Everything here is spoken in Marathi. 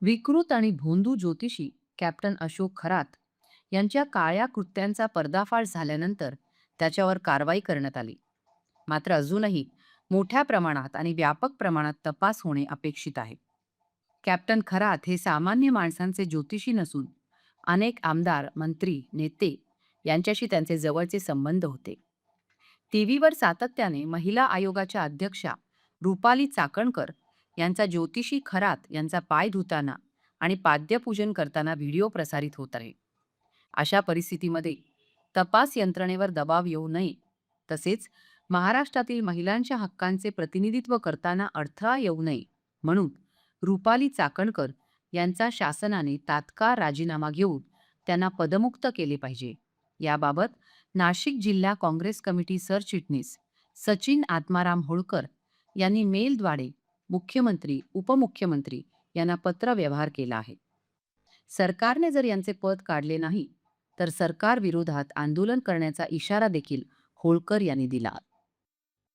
विकृत आणि भोंदू ज्योतिषी कॅप्टन अशोक खरात यांच्या काळ्या कृत्यांचा पर्दाफाश झाल्यानंतर त्याच्यावर कारवाई करण्यात आली. मात्र अजूनही मोठ्या प्रमाणात आणि व्यापक प्रमाणात तपास होणे अपेक्षित आहे. कॅप्टन खरात हे सामान्य माणसांचे ज्योतिषी नसून अनेक आमदार, मंत्री, नेते यांच्याशी त्यांचे जवळचे संबंध होते. टीव्हीवर सातत्याने महिला आयोगाच्या अध्यक्षा रुपाली चाकणकर यांचा ज्योतिषी खरात यांचा पाय धुताना आणि पाद्यपूजन करताना व्हिडिओ प्रसारित होत आहे. अशा परिस्थितीमध्ये तपास यंत्रणेवर दबाव येऊ नये, तसेच महाराष्ट्रातील महिलांच्या हक्कांचे प्रतिनिधित्व करताना अडथळा येऊ नये म्हणून रुपाली चाकणकर यांचा शासनाने तात्काळ राजीनामा घेऊन त्यांना पदमुक्त केले पाहिजे. याबाबत नाशिक जिल्हा काँग्रेस कमिटी सरचिटणीस सचिन आत्माराम होळकर यांनी मेलद्वारे मुख्यमंत्री, उपमुख्यमंत्री यांना पत्रव्यवहार केला आहे. सरकारने जर यांचे पद काढले नाही, तर सरकार विरोधात आंदोलन करण्याचा इशारा देखील होळकर यांनी दिला.